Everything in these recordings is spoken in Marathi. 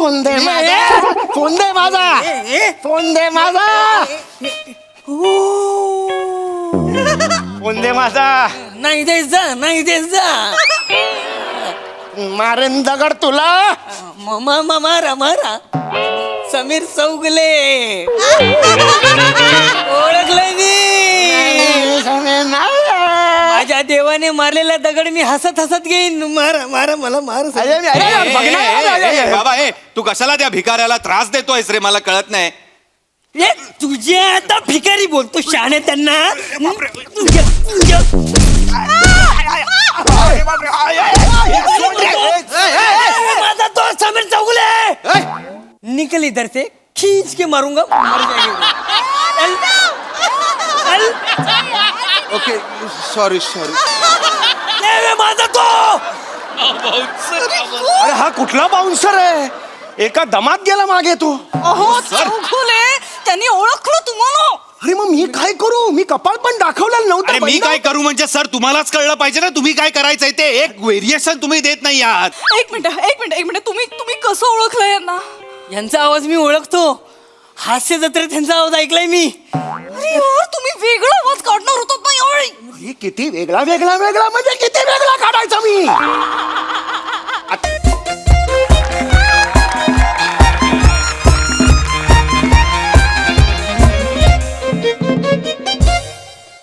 फोन दे माझा, फोन दे माझा, फोन दे माझा, फोन दे माझा. नाही द्यायचा, नाही द्यायचा. मारेन दगड तुला. मारा मारा. समीर चौगले ओळखलंय मी. माझ्या देवाने मारलेला दगड मी हसत हसत घेईन. मारा मारा मला मार. बाबा तू कशाला त्या भिकाऱ्याला त्रास देतोयस रे, मला कळत नाही. तुझे आता भिकारी बोलतो शहाणे त्यांना. माझा तो समीर चौगले निकल इधर से, खींच के मारूंगा. मर जाएगी. Okay sorry sorry. माझा तो. अरे हा कुठला बाउन्सर आहे, एका दमात गेला मागे तू. अहो चौगुले, त्यांनी ओळखलं तुम्हाला. अरे मग मी काय करू, मी कपाळ पण दाखवलेलं अरे नव्हतं. मी काय करू म्हणजे सर तुम्हालाच कळलं पाहिजे ना तुम्ही काय करायचंय ते. एक व्हेरिएशन तुम्ही देत नाही आहात. एक मिनिट तुम्ही कसं ओळखलं यांना? यांचा आवाज मी ओळखतो. हास्य जत्रेत त्यांचा आवाज ऐकलाय मी. अरे यार, तुम्ही वेगळा आवाज काढणार होतात ना यावेळी. हे किती वेगळा वेगळा वेगळा म्हणजे किती वेगळा काढायचा मी.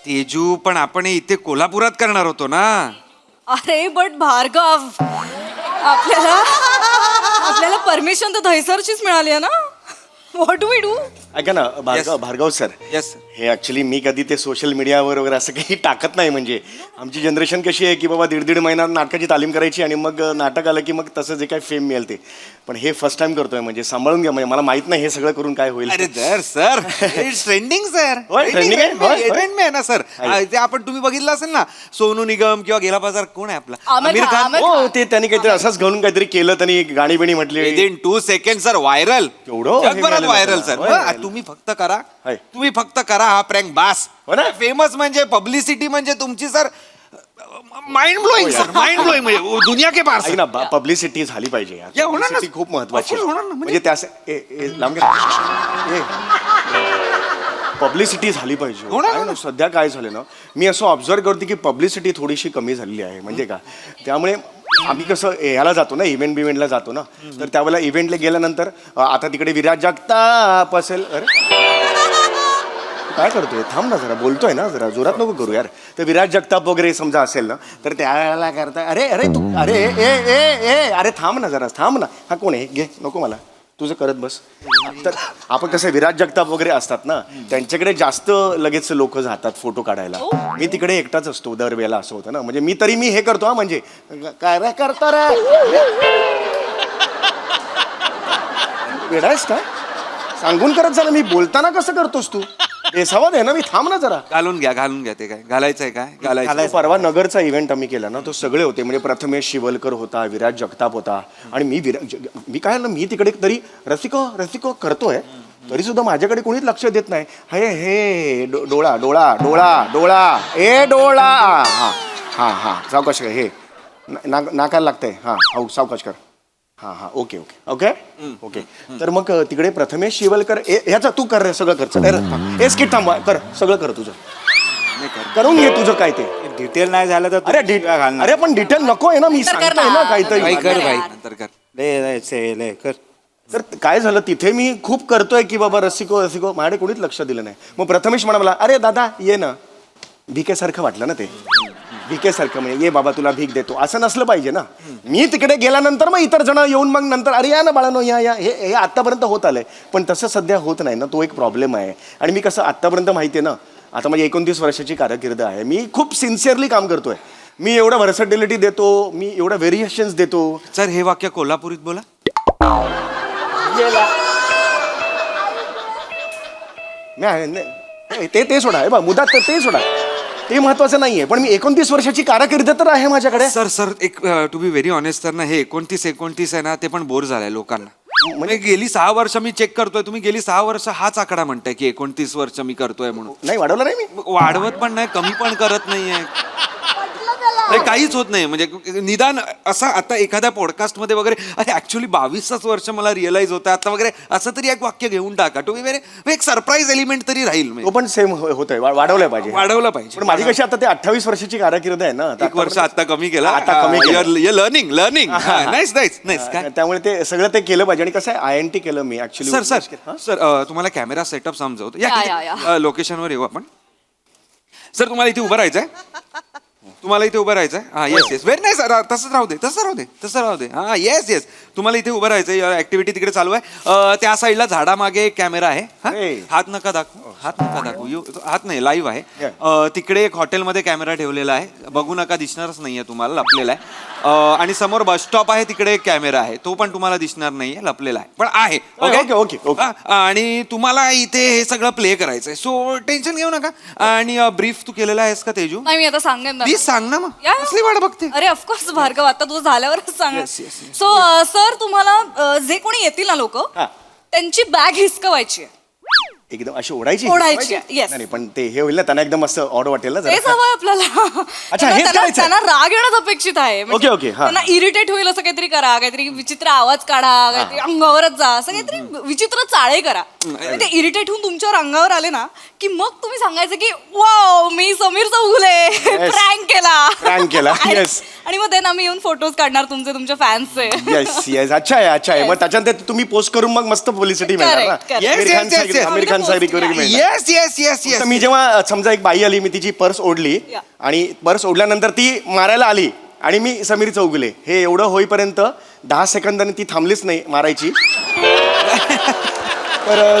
तेजू पण आपण इथे कोल्हापुरात करणार होतो ना. अरे बट भार्गव, आपल्याला परमिशन तर दहिसरचीच मिळाली आहे ना. What do we do? ऐका ना भार्गव सर, येस हे ऍक्च्युली मी कधी ते सोशल मीडियावर वगैरे असं काही टाकत नाही. म्हणजे आमची जनरेशन कशी आहे की बाबा दीड महिना नाटकाची तालीम करायची आणि मग नाटक आलं की मग तसं जे काही फेम मिळेल ते. पण हे फर्स्ट टाइम करतोय, म्हणजे सांभाळून घ्या. म्हणजे मला माहित नाही हे सगळं करून काय होईल. अरे सर ट्रेंडिंग सर. होय, trending आहे? होय, होय. ट्रेंड आहे ना सर. ते आपण तुम्ही बघितलं असेल ना, सोनू निगम किंवा गेला बाजार कोण आहे आपला आमिर खान. हो, ते त्यांनी काहीतरी असंच घेऊन काहीतरी केलं, त्यांनी गाणी बिणी म्हटली. Within 2 second sir viral. केवढं जगभरात व्हायरल सर. होय. तुम्ही फक्त करा, होय. तुम्ही फक्त करा हा प्रँक बास. हो ना? फेमस म्हणजे पब्लिसिटी म्हणजे तुमची sir mind blowing sir. Mind blowing म्हणजे दुनिया के पार ऐक ना, पब्लिसिटी झाली पाहिजे यार. या, होणार ना. Publicity खूप महत्वाची Of course होणार ना. म्हणजे पब्लिसिटी झाली पाहिजे. होणार काय ना, सध्या काय झालं ना, मी असं ऑब्झर्व करते की पब्लिसिटी थोडीशी कमी झालेली आहे. म्हणजे का, त्यामुळे आम्ही कसं ह्याला जातो ना, इव्हेंटला जातो ना, तर त्यावेळेला इव्हेंटला गेल्यानंतर आता तिकडे विराज जगताप असेल. अरे काय करतोय, थांब ना जरा, बोलतोय ना, जरा जोरात नको करू यार. तर विराज जगताप वगैरे समजा असेल ना, तर त्यावेळेला करताय अरे तू अरे अरे थांब ना जरा, थांब ना. हा कोण आहे, घे, नको मला, तुझं करत बस. तर आपण कसं विराज जगताप वगैरे असतात ना, त्यांच्याकडे जास्त लगेच लोक जातात फोटो काढायला. मी तिकडे एकटाच असतो दरवेळेला, असं होतं ना. म्हणजे मी हे करतो हा, म्हणजे काय रे करतो रे, वेडायस काय सांगून करत झालं. मी बोलताना कसं करतोस तू, बेसावाद आहे ना मी. थांब ना जरा. घालून घ्या ते काय घालायचंय काय घालायचं. परवा नगरचा इव्हेंट आम्ही केला ना, तो सगळे होते. म्हणजे प्रथमेश शिवलकर होता, विराज जगताप होता, आणि मी काय ना, मी तिकडे तरी रसिको करतोय, तरी सुद्धा माझ्याकडे कोणीच लक्ष देत नाही. हे डोळा डोळा डोळा डोळा ए डोळा. हा सावकाश कर, हे नाकाला लागतंय. हा सावकाश कर. हा ओके. तर मग तिकडे प्रथमेश शिवलकर, ह्याचा तू कर रे, सगळं कर. स्किट थांबवा, कर सगळं, कर तुझं, करून घे तुझं काय ते. डिटेल नाही झालं तर अरे पण डिटेल नको आहे ना, मी सांगतोय ना काहीतरी. कर भाई नंतर कर. ले कर. तर काय झालं, तिथे मी खूप करतोय की बाबा रसिको माझ्याकडे कोणीच लक्ष दिलं नाही. मग प्रथमेश म्हणाला, अरे दादा ये ना. भिकेसारखं वाटलं ना ते, भिकेसारखं, म्हणजे ये बाबा तुला भीक देतो, असं नसलं पाहिजे ना. मी तिकडे गेल्यानंतर मग इतर जण येऊन मग नंतर अरे या ना बाळानो या हे आत्तापर्यंत होत आलंय. पण तसं सध्या होत नाही ना, तो एक प्रॉब्लेम आहे. आणि मी कसं आत्तापर्यंत माहिती आहे ना, आता माझी 29 वर्षाची कारकीर्द आहे. मी खूप सिन्सिअरली काम करतोय. मी एवढं व्हर्सॅटिलिटी देतो, मी एवढं व्हेरिएशन्स देतो. सर हे वाक्य कोल्हापुरीत बोला. ते सोडा, बा मुद्दा ते सोडा, ते महत्वाचं नाहीये. पण मी 29 वर्षाची कारकीर्द तर आहे माझ्याकडे. सर एक to be very honest sir ना, हे 29 आहे ना, ते पण बोर झालंय लोकांना. म्हणजे गेली 6 वर्ष मी चेक करतोय, तुम्ही गेली 6 वर्ष हाच आकडा म्हणताय की 29 वर्ष मी करतोय म्हणून. नाही वाढवलं नाही मी, वाढवत पण नाही, कमी पण करत नाहीये. काहीच होत नाही म्हणजे निदान असं आता एखाद्या पॉडकास्ट मध्ये वगैरे अरे ऍक्च्युली 22च वर्ष मला रिअलाइज होतं आता वगैरे असं तरी एक वाक्य घेऊन टाका टू बी व्हेरी एक सरप्राईज एलिमेंट तरी राहील तो पण सेम होत आहे वाढवलाय पाहिजे वाढवलं पाहिजे पण माझी कशी आता ते 28 वर्षाची कारकीर्द आहे ना एक वर्ष आता कमी केला आता कमी केलं. लर्निंग नाईस काय त्यामुळे ते सगळं ते केलं पाहिजे आणि कसं आहे INT केलं मी ऍक्च्युली सर तुम्हाला कॅमेरा सेटअप समजवतो या. लोकेशनवर येऊ आपण सर तुम्हाला इथे उभं राहायचंय तुम्हाला इथे उभं राहायचंय हा येस व्हेरी नाही सर तसंच राहू दे हा येस तुम्हाला इथे उभं राहायचंय ऍक्टिव्हिटी तिकडे चालू आहे त्या साईडला झाडामागे एक कॅमेरा आहे हा? Hey. हात नका दाखवू हात नाही लाईव्ह आहे तिकडे एक हॉटेलमध्ये कॅमेरा ठेवलेला आहे बघू नका दिसणारच नाहीये तुम्हाला लपलेला आहे आणि समोर बस स्टॉप आहे तिकडे एक कॅमेरा आहे तो पण तुम्हाला दिसणार नाहीये लपलेला आहे पण आहे ओके. आणि तुम्हाला इथे हे सगळं प्ले करायचंय सो टेन्शन घेऊ नका आणि ब्रीफ तू केलेला आहेस का तेजू नाही मी आता सांगेन ना. प्लीज सांग ना मग या. कसली वाट बघते अरे ऑफकोर्स भार्गव आता तुझं झाल्यावरच सांग Yes. सो सर तुम्हाला जे कोणी येतील ना लोक हा. त्यांची बॅग हिसकवायची आहे एकदम अशी ओढायची ओढायची, yes. नाही पण ते हे होईल ना त्यांना एकदम असं ऑड वाटेल ना तेच जरा हवंय आपल्याला हेच करायचंय. त्यांना राग येणं अपेक्षित आहे म्हणजे ओके, हा. त्यांना इरिटेट होईल असं काहीतरी करा काहीतरी विचित्र आवाज काढा काहीतरी अंगावरच जा असं काहीतरी विचित्र चाळे करा आणि ते इरिटेट होऊन तुमच्यावर अंगावर आले ना की मग तुम्ही सांगायचं की वाव मी समीर चौगुले प्रँक Prank केला, आणि- yes. आणि मग ते ना मी येऊन फोटोज काढणार तुमच्या फॅन्सचे येस अच्छा आहे मग त्याच्यानंतर तुम्ही पोस्ट करून मग मस्त पब्लिसिटी मिळणार ना Correct, correct. आमिर खान साहेब मिळणार येस तर मी जेव्हा समजा एक बाई आली मी तिची पर्स ओढली Yeah. आणि पर्स ओढल्यानंतर ती मारायला आली आणि मी समीर चौगुले हे एवढं होईपर्यंत 10 सेकंदांनी ती थांबलीच नाही मारायची तर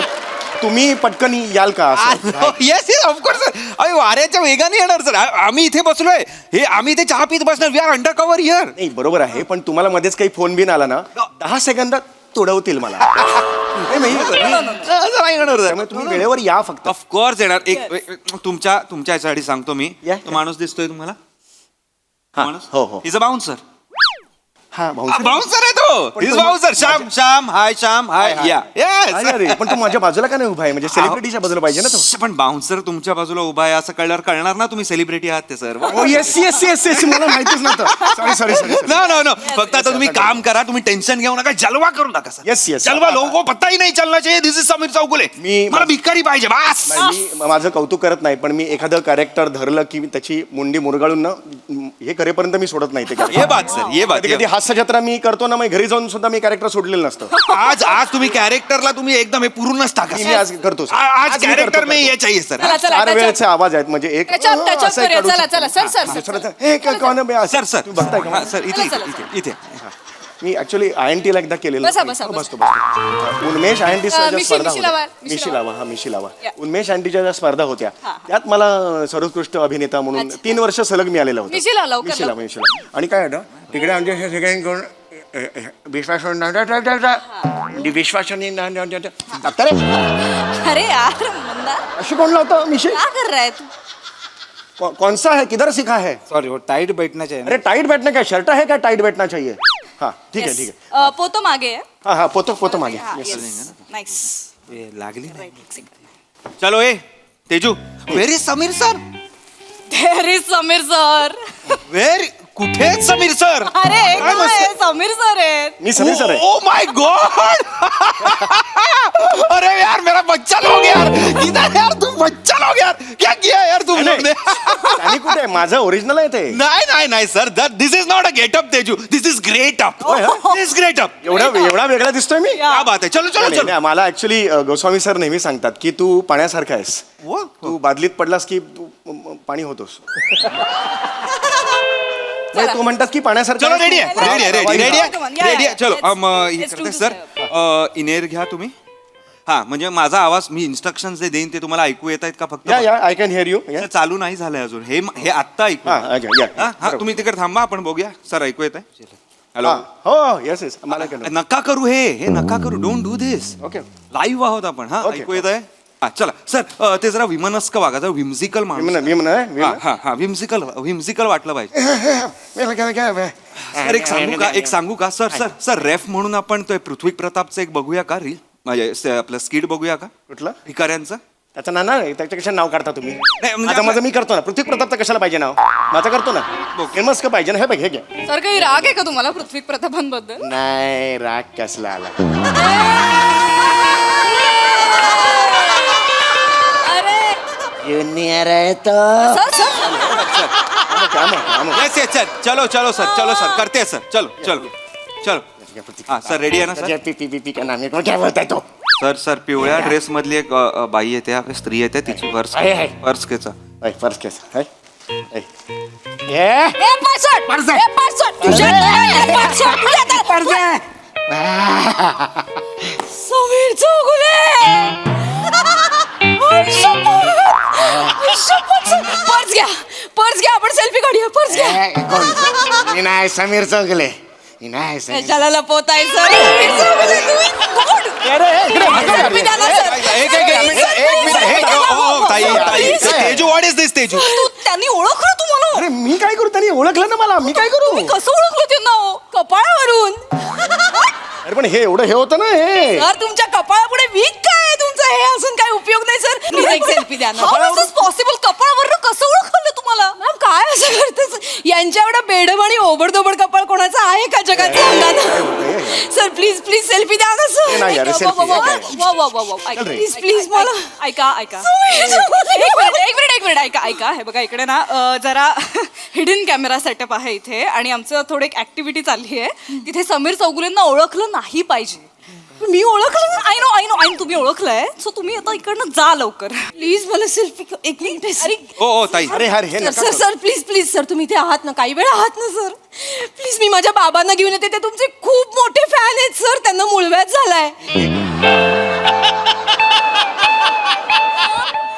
तुम्ही पटकन याल का असं? येस ऑफकोर्स अरे वाऱ्याच्या वेगाने येणार सर आम्ही इथे बसलोय हे आम्ही इथे चहा पीत बसणार we are under cover here नाही बरोबर आहे पण तुम्हाला मध्येच काही फोन बिन आला ना 10 सेकंदात तोडवतील मला नाही, त्यामुळे तुम्ही वेळेवर या फक्त ऑफकोर्स येणार तुमच्या याच्यासाठी सांगतो मी या. तो माणूस दिसतोय तुम्हाला हा, माणूस हो. इज अ बाउन्सर हा भाऊ बाउन्सर आहे तो पण इज तो- बाउन्सर श्याम हाय या अरे पण तू माझ्या बाजूला का नाही उभा आहे म्हणजे सेलिब्रिटीच्या बाजूला पाहिजे ना तो पण बाउन्सर तुमच्या बाजूला उभा आहे असं कळल्यावर कळणार ना तुम्ही सेलिब्रिटी आहात ते सर येस मला माहितीच नव्हतं सॉरी नो फक्त आता तुम्ही काम करा तुम्ही टेन्शन घेऊ नका जलवा करू नका सर Yes. जलवा लोगों को पता ही नहीं चलना चाहिए दिस इज समीर चौगुले मला भिकारी पाहिजे बस मी माझं कौतुक करत नाही पण मी एखादं कॅरेक्टर धरलं की त्याची मुंडी मुरगाळून ना हे करेपर्यंत मी सोडत नाही ते ये बात सर ये बात कधी हास्य जत्रा मी करतो ना मग घरी जाऊन सुद्धा मी कॅरेक्टर सोडलेलं नसतं आज तुम्ही कॅरेक्टरला तुम्ही एकदम हे पूर्णच टाका मी आज करतो सर. आज मी कॅरेक्टर करतो. में ये चाहिए सर चला, चला, चार त्याच्यात- वेळेचे आवाज आहेत म्हणजे एक त्याच्यात- त्याच्यात असं एक करूया. काढू चला, शकतो. चला, सर, हा, हे कोण आहे बे? असं- सर तुम्ही बघताय का सर इथे चला, इथे इथे मी ऍक्च्युली INT ला एकदा केलेलं बसा, बसा, बसतो उन्मेष INT मिशी स्पर्धा लावा, होत्या मिशी लावा या. उन्मेष INTच्या ज्या स्पर्धा होत्या हा. त्यात मला सर्वोत्कृष्ट अभिनेता म्हणून 3 वर्ष सलग मिळालेलं होतं मिशीला, लवकर, मिशीला आणि काय होतं तिकडे आमच्या हे सगळ्यांकडून विश्वास डॉक्टर अरे यार मंदा अशी कोण लावतं मिशी क्या कर रहा है तू कौन सा है किधर सीखा है सॉरी वो टाइट बैठना चाहिए अरे टाइट बैठना क्या शर्ट है क्या टाइट बैठना चाहिए हाँ ठीक है ठीक है पोतो मागे आहे. हाँ पोतो मागे हा, Yes. yes. Nice. ये लागली नाही चलो ए तेजू व्हेरी Sameer sir There is Sameer sir व्हेरी कुठे समीर सर अरे काय समीर सर आहेत मी समीर सर आहे ओ माय गॉड अरे यार मेरा बच्चा लोग यार इधर यार तुम बच्चा लोग यार क्या किया यार तुम लोग ने आणि कुठे आहे? माझं ओरिजिनल आहे ते नाही sir this is not a getup Teju this is great up this great up एवढा वेगळा दिसतोय मी क्या बात है चलो चलो नाही, चलो नाही, मला ऍक्च्युली गोस्वामी सर नेहमी सांगतात की तू पाण्यासारखा आहेस वो? तू बादलीत पडलास की तू पाणी होतोस नाही, तू म्हणतात की पाण्यासारखं चलो आहेस, रेडी तू- आहे रेडी आहे ready ready Come on, yeah, ready आहे yeah. चलो Let's do this, सर इनेर घ्या तुम्ही हा म्हणजे माझा आवाज मी इन्स्ट्रक्शन जे देईन ते तुम्हाला ऐकू येत आहेत का फक्त या I can hear you sir, चालू नाही झालंय अजून हे आत्ता ऐकू हा तुम्ही तिकडे थांबा आपण बघूया सर ऐकू येत आहे हॅलो हो येस मला कळलं. नका करू हे नका करू don't do this okay live आहोत आपण हा Okay. ऐकू येत आहे हा चला सर ते जरा विमनस्क वागा जरा विम्झिकल माणूस हा विम्झिकल वाटलं पाहिजे सर एक सांगू का सर रेफ म्हणून आपण तो पृथ्वी प्रतापचं एक बघूया का रील म्हणजे आपलं स्किट बघूया का कुठलं भिकाऱ्यांचं त्याचं ना नाही त्याच्या कशा नाव काढता तुम्ही नाही, म्हणजे आता माझं मी करतो ना पृथ्वी प्रतापचं कशाला पाहिजे नाव माझं करतो ना फेमस का पाहिजे ना हे बघ हे घ्या सर काही राग आहे का तुम्हाला पृथ्वी प्रतापांबद्दल नाही राग कसला आला अरे ज्युनियर आहे तो येस येस सर चलो चलो सर करते सर चलो चलो चलो हा सर रेडी आहे ना सर पी का नाम काय बोलताय तो सर पिवळ्या ड्रेस मधली एक बाई येते स्त्री येते तिची पर्स आहे, आहे. पर्स केचा फर्स्ट केस ए, पासवर्ड! पर्स. ए, पासवर्ड! ए, पासवर्ड! समीर चौगुले पर्स घ्या आपण सेल्फी काढूया पर्स घ्या मी नाही समीर चौगले मी नाही समीर त्याला लपवताय सर समीर चौगुले तुम्ही कोण? Selfie द्या ना, sir. तेजू व्हॉट इज दिस तेजू त्यांनी ओळखलं तुम्हाला अरे मी काय करू त्यांनी ओळखलं ना मला मी काय करू तुम्ही कसं ओळखलं त्यांना हो? कपाळावरून अरे पण हे एवढं हे होतं ना हे सर तुमच्या कपाळापुढे वीक काय आहे तुमचं हे असून काय उपयोग नाही सर प्लीज एक सेल्फी द्या ना पॉसिबल कपाळावरून कसं ओळखलं तुम्हाला मॅम काय असं करतेस यांच्या एवढा बेडम आणि ओबडधोबड कपाळ कोणाचं आहे का जगात सांगा ना सर प्लीज प्लीज सेल्फी द्या ना हे नाही यार, selfie हे काय? चल रे. प्लीज प्लीज मला ऐका एक मिनिट ऐका हे बघा इकडे ना जरा हिडन कॅमेरा सेटअप आहे इथे आणि आमचं थोडं एक ऍक्टिव्हिटी चालली आहे तिथे समीर चौगुलेंना ओळखलं नाही पाहिजे मी ओळखलं आय नो तुम्ही ओळखलंय सो तुम्ही आता इकडनं जा लवकर प्लीज मला सेल्फी एक मिनिट अरे ओ ताई अरे यार हे नका सर करू. सर प्लीज प्लीज सर तुम्ही इथे आहात ना काही वेळ आहात ना सर प्लीज मी माझ्या बाबांना घेऊन येते ते तुमचे खूप मोठे फॅन आहेत सर त्यांना मुळव्याध झालाय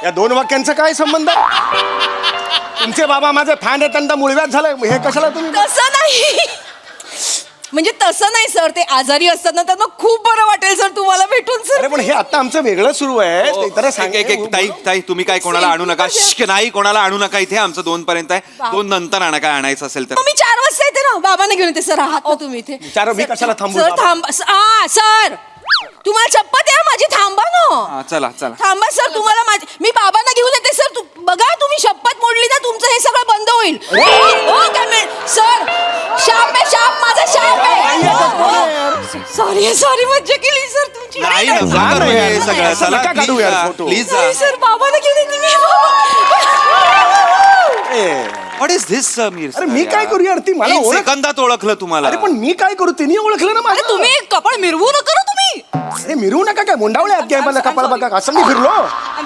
या दोन वाक्यांचा काय संबंध तुमचे बाबा माझे फॅन आहेत त्यांना मुळव्याध झालंय हे कशाला तुम्ही तसं नाही म्हणजे तसं नाही सर ते आजारी असतात ना त्यांना खूप बरं वाटेल सर तुम्हाला भेटून अरे सर पण हे आता आमचं वेगळं सुरू आहे ते तर सांग एक ताई तुम्ही काय कोणाला आणू नका श्श्क, नाही कोणाला आणू नका इथे आमचं 2 पर्यंत आहे 2 नंतर आणा काय आणायचं असेल तर मग मी 4 वाजता येते ना बाबांना घेऊन येते सर आहात ना तुम्ही इथे चार मी कशाला थांबू सर थांबा सर तुम्हाला चप्पत आहे माझी थांबा ना हा, चला चला थांबा सर तुम्हाला मी बाबांना घेऊन येते सर बघा तुम्ही शपथ मोडली ना तुमचं हे सगळं बंद होईल हो सर शाप आहे शाप माझा शाप आहे सॉरी मज्जा केली सर तुमची नाही जा नका ना करू हे यार, सगळं असं चला नका काढू यार photo. प्लीज नाही, सर बाबांना घेऊन येते मी व्हॉट इज दिस समीर अरे मी काय करू यार ती मला ओळख सेकंदात ओळखलं तुम्हाला अरे पण मी काय करू तिने ओळखलं ना अरे मला तुम्ही कपाळ मिरवू नका ना तुम्ही अरे मिरवू नका काय मुंडावळे आहेत काय मला I'm कपाळ sorry. बघा असं मी फिरलो आय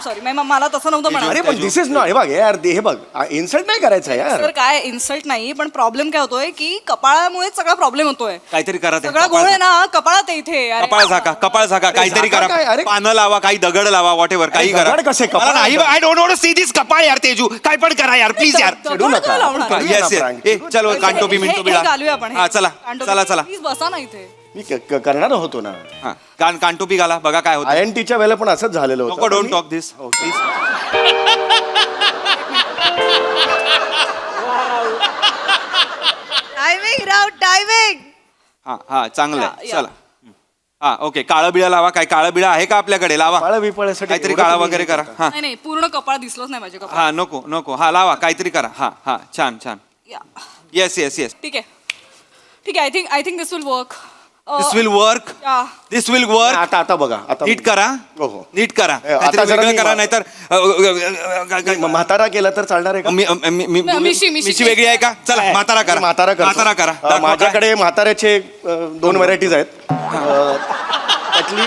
सॉरी मला तसं नव्हतं म्हणाल अरे पण दिस इज नॉट हे बघ यार हे बघ इन्सल्ट नाही करायचं यार सर काय इन्सल्ट नाही पण प्रॉब्लेम काय होतोय की कपाळामुळे सगळा प्रॉब्लेम होतोय काहीतरी करा ते. सगळा गोळ आहे ना कपाळात आहे इथे अरे. कपाळ झाका काहीतरी झाका काय? करा अरे. पानं लावा काही दगड लावा वॉट एव्हर काही करा दगड कसे? कपाळ? मला नाही I don't want to see this कपाळ यार तेजू काय पण करा यार प्लीज यार दगड चिडू नका. का लावणार? करूया येस ना येस prank. ए चलो कांटोपी हे- मिंटो हे घालूया आपण हा चला चला चला प्लीज बसा ना इथे मी करणार होतो ना हा कांटोपी घाला बघा काय होतं INT च्या वेळेला पण असंच झालेलं नको होतं don't talk this please timing हा हा चांगलं आहे या. चला हा ओके काळं बिळा लावा काय काळं बिळा आहे का आपल्याकडे लावा काळं बिपळ्यासाठी काहीतरी एवढं काळा तुम्ही वगैरे हे करा हा नाही पूर्ण कपाळ दिसलंच नाही माझे कपाळ हा नको नको हा लावा काहीतरी करा हा हा छान छान या. येस येस येस ठीक आहे I think this will work this will work this will work आता बघा आता नीट करा हो, हो. नीट करा आता काहीतरी जरा वेगळं मी- करा नाहीतर म्हातारा केला तर चालणार आहे का मिशी- मिशी वेगळी आहे का चला म्हातारा करा म्हातारा करतो. म्हातारा करा दाखवा काय. माझ्याकडे म्हाताऱ्याचे 2 व्हरायटीज आहेत त्यातली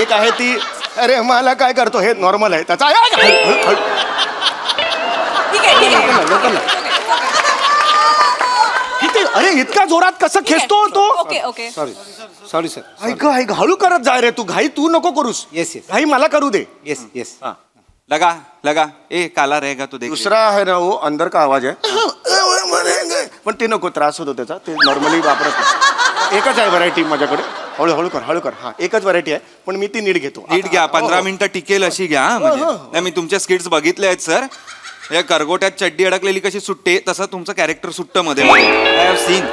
एक आहे ती अरे मला काय करतो हे नॉर्मल आहे त्याचा ठीक आहे लोकल ना. किती अरे इतका जोरात कसं खेचतो तो ओके सॉरी सर ऐक हळू करत जाय रे तू घाई तू नको करूस येस येस घाई मला करू दे येस येस लगा लगा ए काला रहेगा तो देख दुसरा आहे ना वो अंदर का आवाज आहे पण ते नको त्रास होतो त्याचा ते नॉर्मली वापरत नाही. एकच आहे व्हरायटी माझ्याकडे हळू कर हा एकच व्हरायटी आहे पण मी ती नीट घेतो नीट घ्या 15 मिनिटं टिकेल अशी घ्या हा, म्हणजे नाही मी तुमच्या स्किट्स बघितले आहेत सर या करगोट्यात चड्डी अडकलेली कशी सुटते तसं तुमचं कॅरेक्टर सुट्ट मध्ये आय हॅव सीन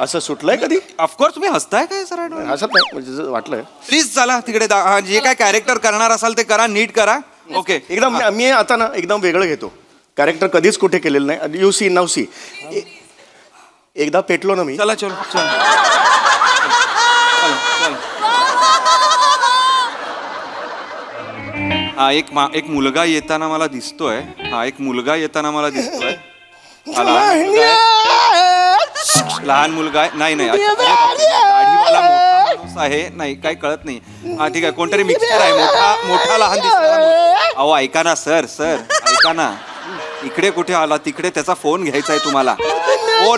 असं सुटलंय कधी ऑफकोर्स तुम्ही हसताय काय सर असं नाही म्हणजे जसं वाटलंय प्लीज चला तिकडे जे काय कॅरेक्टर करणार असाल ते करा नीट करा ओके एकदम मी आता ना एकदम वेगळं घेतो कॅरेक्टर कधीच कुठे केलेलं नाही यू सी नाव सी एकदा पेटलो ना मी चला चलो चल हा एक मुलगा येताना मला दिसतोय एक मुलगा येताना मला दिसतोय हा, लहान मुलगा आहे नाही नाही दाढीवाला मोठा माणूस आहे नाही काय कळत नाही हा ठीक आहे कोणतरी मिक्सर आहे मोठा लहान दिसतो अहो ऐका ना सर ऐका ना इकडे कुठे आला तिकडे त्याचा फोन घ्यायचा आहे तुम्हाला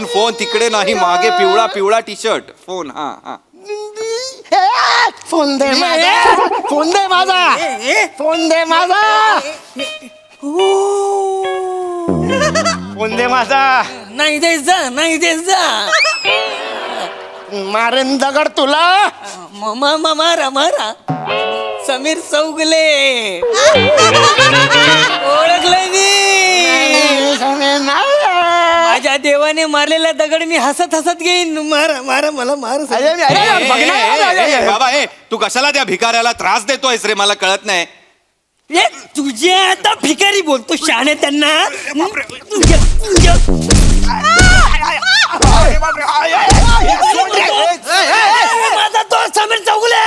फोन तिकडे नाही मागे पिवळा टी शर्ट फोन हा फोन दे माझा नाही देत जा मारेन दगड तुला मारा समीर चौगुले ओळखलंय मी माझ्या देवाने मारलेला दगड मी हसत घेईन मारा मला मार बाबा तू कशाला त्या भिकाऱ्याला त्रास देतोयस रे मला कळत नाही तुझे आता भिकारी बोलतो शहाणे त्यांना माझा तो समीर चौगुले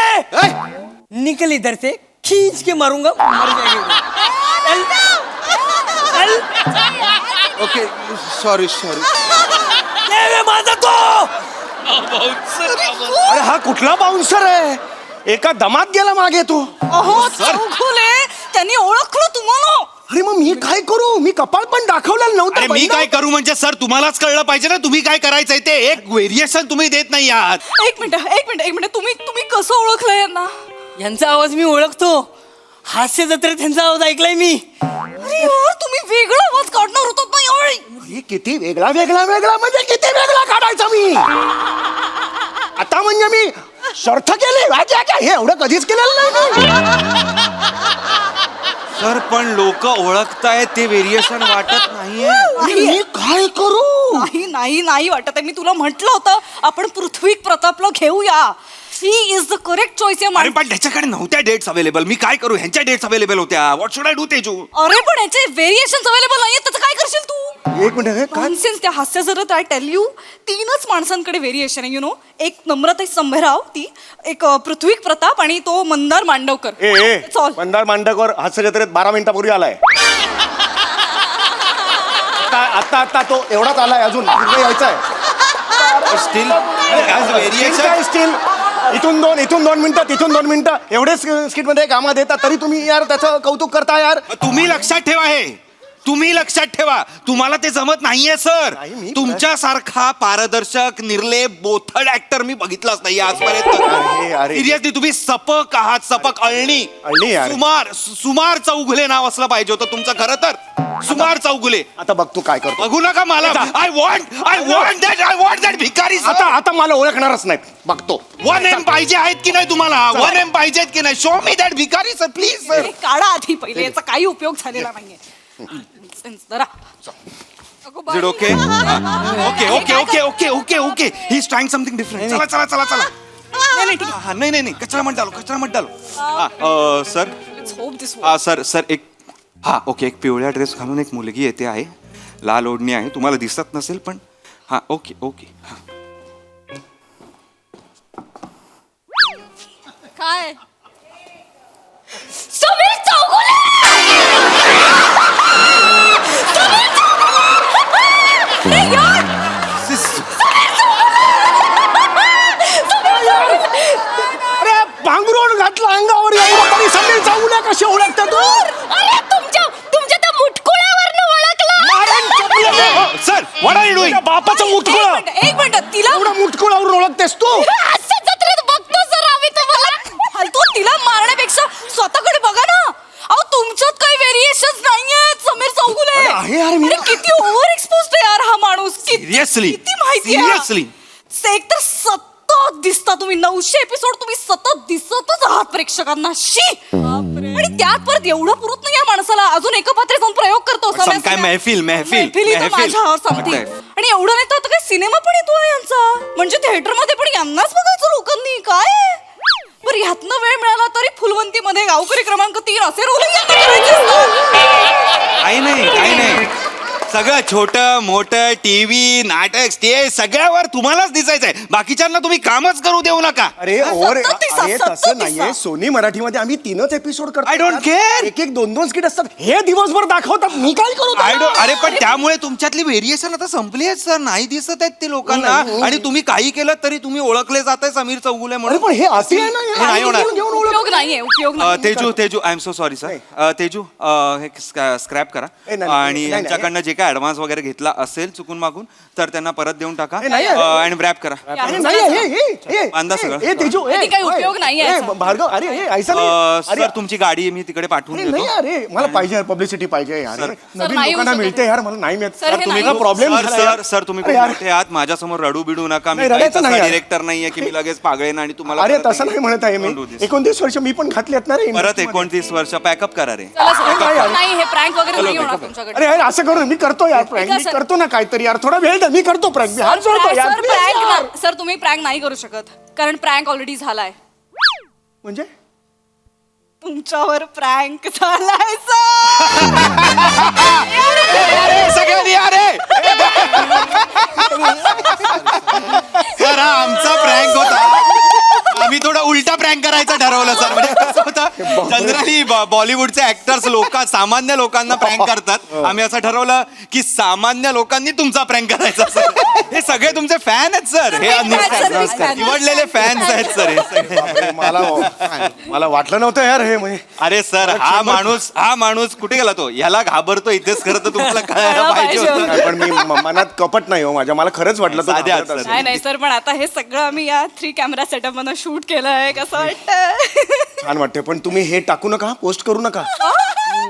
निकल इधर से खींच के मारूंगा मर जाएगी ओके सॉरी माझा तो अरे हा कुठला बाउन्सर आहे एका दमात गेला मागे तो अहो चौगुले त्यांनी ओळखलं तुम्हाला अरे मग मी काय करू मी कपाळ पण दाखवलेलं अरे नव्हतं मी काय करू म्हणजे सर तुम्हालाच कळलं पाहिजे ना तुम्ही काय करायचंय ते एक व्हेरिएशन तुम्ही देत नाही आहात एक मिनिट तुम्ही कसं ओळखलं यांना यांचा आवाज मी ओळखतो हास्य जत्रेत त्यांचा आवाज ऐकलाय मी अरे यार तुम्ही वेगळा आवाज काढणार होतात ना यावेळी हे किती वेगळा म्हणजे किती वेगळा काढायचा मी आता म्हणजे मी शर्थ केली हे एवढं कधीच केलेलं नाही सर पण लोक ओळखतायत ते व्हेरिएशन वाटत नाहीये मी काय करू नाही वाटत आहे मी तुला म्हटलं होतं आपण पृथ्वी प्रतापला घेऊया he is the correct choice या अरे पण त्याच्याकडे नव्हत्या डेट्स अवेलेबल मी काय करू ह्यांच्या डेट्स अवेलेबल होत्या what should I do Teju अरे पण याचे व्हेरिएशन अवेलेबल नाहीये त्याचं काय करशील तू एक मिनिट हे काय नॉनसेन्स त्या हास्य जरत आय टेल यू 3च माणसांकडे व्हेरिएशन आहे यु नो एक नम्रता संभराव ती एक पृथ्वी प्रताप आणि तो मंदार मांडवकर चल मंदार मांडकर हास्य जत्रेत 12 मिनिटापूर्वी आलाय आता तो एवढाच आलाय अजून पुढे यायचा आहे स्टील स्टील इथून दोन मिनिटं तिथून 2 मिनिटं एवढेच स्किट मध्ये कामात येतात तरी तुम्ही यार त्याचं कौतुक करता यार तुम्ही लक्षात ठेवा हे तुम्ही लक्षात ठेवा तुम्हाला ते जमत नाहीये सर नाही, मी- तुमच्यासारखा पारदर्शक निर्लेप बोथड ऍक्टर मी बघितलाच नाही अरे, आजपर्यंत सिरियसली तुम्ही सपक आहात सपक अळणी यार. सुमार चौगुले नाव असलं पाहिजे होतं तुमचं खरं तर सुमार चौगुले आता बघ तू काय करतो बघू नका मला आय वॉन्ट दॅट भिकारी आता मला ओळखणारच नाही बघतो वन एम पाहिजे आहेत की नाही तुम्हाला वन एम पाहिजे की नाही शो मी दॅट भिकारी सर प्लीज सर हे काढा आधी पहिले याचा काही उपयोग झालेला नाहीये जरा Is it okay? Okay he is trying something different चला नाही कचरा मत डालो सर होप दिस सर एक पिवळ्या ड्रेस घालून एक मुलगी येते आहे लाल ओढणी आहे तुम्हाला दिसत नसेल पण ओके काय समीर चौगुले अरे पांघरुण घातला अंगावर एवढं तरी समीर चौगुले कसे ओळखता तू अरे तुमच्या त्या मुटकुळ्यावरनं ओळखलं sir what are you doing बापाचं मुटकुळं एक मिनिट तिला एवढं मुटकुळावरून ओळखतेस तू हास्य जत्रेत बघतो जर आम्ही तुम्हाला फालतू तिला मारण्यापेक्षा स्वतःकडे बघा ना अहो तुमच्यात काही व्हेरिएशन्स नाहीयेत समीर चौगुले अरे आहे यार मी. अरे किती ओव्हर एक्सपोज्ड आहे यार हा माणूस Seriously? किती माहिती Seriously? एक तर सतत दिसता तुम्ही 900 एपिसोड तुम्ही सतत दिसतच आहात प्रेक्षकांना शी आणि त्यात परत एवढं पुरत नाही या माणसाला अजून एका पात्रे जाऊन प्रयोग करतो काय महफिल मैफिली तर माझ्यावर सांगते वाटतंय. आणि एवढं नाही तर आता काय सिनेमा पण येतो यांचा करायचा म्हणजे थिएटरमध्ये पण यांनाच बघायचं लोकांनी काय बरं ह्यातनं वेळ मिळाला तरी फुलवंतीमध्ये गावकरी क्रमांक 3 असे रोल काही नाही सगळं छोटं मोठं टीव्ही नाटक स्टेज सगळ्यावर तुम्हालाच दिसायचंय बाकीच्यांना तुम्ही कामच करू देऊ नका. अरे तसं नाहीये सोनी मराठीमध्ये आम्ही 3च एपिसोड करतो. I don't care. एक 2 स्किट असतात हे दिवसभर दाखवतात मी काय करू त्याला? अरे पण त्यामुळे तुमच्यातली व्हेरिएशन आता संपली आहेत सर नाही दिसत आहेत ते लोकांना आणि तुम्ही काही केलं तरी तुम्ही ओळखले जाताय समीर चौगुले अरे म्हणून. पण हे अति आहे ना हे नाही होणार. उपयोग नाहीये उपयोग नाही Teju I am so sorry sir Teju हे स्क्रॅप करा नाही, आणि नाही, यांच्याकडनं जे काय ऍडव्हान्स वगैरे घेतला असेल चुकून मागून तर त्यांना परत देऊन टाका नाही, आणि रॅप करा. अरे नाही बांधा सगळं. हे तेजू किती काही उपयोग नाहीये याचा. भार्गव अरे हे ऐसा नाही सर तुमची गाडी मी तिकडे पाठवून अरे देतो. नाही अरे मला पाहिजे पब्लिसिटी पाहिजे यार सर, नवीन नाही येऊ लोकांना शकत. मिळते यार मला नाही मिळत सर, हे तुम्ही नाही. प्रॉब्लेम सर तुम्ही खूप मोठे आहात माझ्यासमोर रडू बिडू नका मी नाही, रडायचं नाही यार. डिरेक्टर नाहीये की मी लगेच पागळेन आणि तुम्हाला अरे परत तसं नाही म्हणत आहे मी Don't do this. 29 वर्ष मी पण घातली आहेत ना रे परत 29 वर्ष पॅकअप करा रे. चला सर नाही, यार. नाही हे प्रँक वगैरे नाही होणार तुमच्याकडे अरे यार असं करू मी करतो यार प्रँक मी सर. करतो ना काहीतरी यार थोडा वेळ द्या मी करतो प्रँक मी हात जोडतो यार सर please यार. प्रँक सर तुम्ही प्रँक नाही करू शकत कारण प्रँक ऑलरेडी झालाय म्हणजे तुमच्यावर प्रँक झालाय सर सगळ्यांनी अरे सर हा आमचा प्रँक होता आम्ही थोडा उलटा प्रँक करायचा ठरवलं सर म्हणजे कसं होतं जनरली बॉलिवूडचे ऍक्टर्स सामान्य लोकांना प्रँक करतात आम्ही असं ठरवलं की सामान्य लोकांनी तुमचा प्रँक करायचा सर हे सगळे तुमचे फॅन आहेत सर हे निवडलेले फॅन्स आहेत सर हे सगळे. बापरे, मला वाटलं नव्हतं यार हे म्हणजे अरे सर हा माणूस कुठे गेला तो याला घाबरतो इथेच खरं तर तुम्हाला कळायला पाहिजे होतं. नाही, पण मी मनात कपट नाही हो माझ्या मला खरंच वाटलं तो साधे घाबरत हात, असेल. नाही नाही सर पण आता हे सगळं आम्ही या 3 कॅमेरा सेटअप मधून शूट केलंय कसं वाटतं छान वाटते पण तुम्ही हे टाकू नका पोस्ट करू नका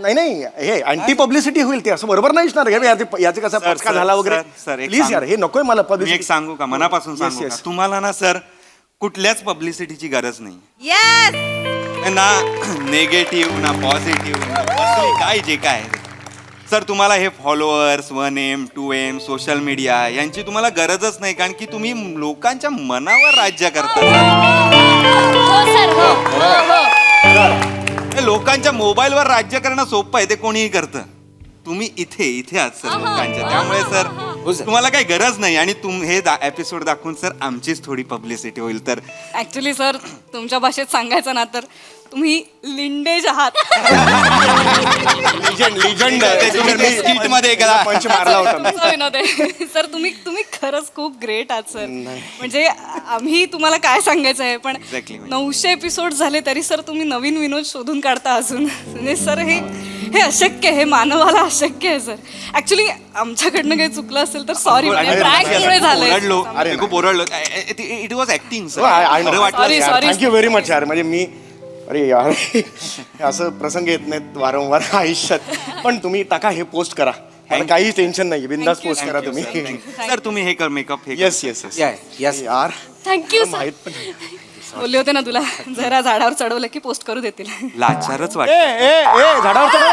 नाही हे अँटी पब्लिसिटी होईल ते असं बरोबर नाही असणार याचे कसा सर, पचका सर, झाला वगैरे सर, एक प्लीज सांग. यार हे नकोय मला मी एक पब्लिसिटी सांगू का मनापासून Yes, सांगू का yes. तुम्हाला ना सर कुठल्याच पब्लिसिटीची गरज नाही ना नेगेटिव्ह ना पॉझिटिव्ह काय जे काय आहे. सर तुम्हाला हे followers 1M 2M social media यांची तुम्हाला गरजच नाही कारण की तुम्ही लोकांच्या मनावर राज्य करता हे लोकांच्या मोबाईलवर राज्य करणं सोपं आहे ते कोणीही करतं तुम्ही इथे आहात सर लोकांच्या त्यामुळे सर तुम्हाला काही गरज नाही आणि हे एपिसोड दाखवून सर आमचीच थोडी पब्लिसिटी होईल तर ऍक्च्युली सर तुमच्या भाषेत सांगायचं ना तर तुम्ही लिंडेज आहात लिजंड ते तुम्ही ते skit मध्ये गेला. पंच मारला होता मी. असं विनोद आहे. सर तुम्ही खरंच खूप ग्रेट आहात सर म्हणजे आम्ही तुम्हाला काय सांगायचं आहे पण Exactly. 900 एपिसोड झाले तरी सर तुम्ही नवीन विनोद शोधून काढता अजून म्हणजे सर हे अशक्य आहे हे मानवाला अशक्य आहे सर ऍक्च्युली आमच्याकडनं काही चुकलं असेल तर सॉरी प्रँकमुळे झालंय ओरडलो अरे खूप ओरडलो इट वॉज ऍक्टिंग हो, सर वाटलं Sorry, sorry. Thank you very much यार म्हणजे मी अरे यार असं प्रसंग येत नाहीत वारंवार आयुष्यात पण तुम्ही टाका हे पोस्ट करा मला काही टेन्शन नाही बिंदास पोस्ट करा तुम्ही सर तुम्ही हे कर मेकअप हे येस येस यस यार थँक्यू सर माहित पण बोलले होते ना तुला जरा झाडावर चढवलं की पोस्ट करू देतील लाचारच ए वाटत ए ए झाडावर चढ.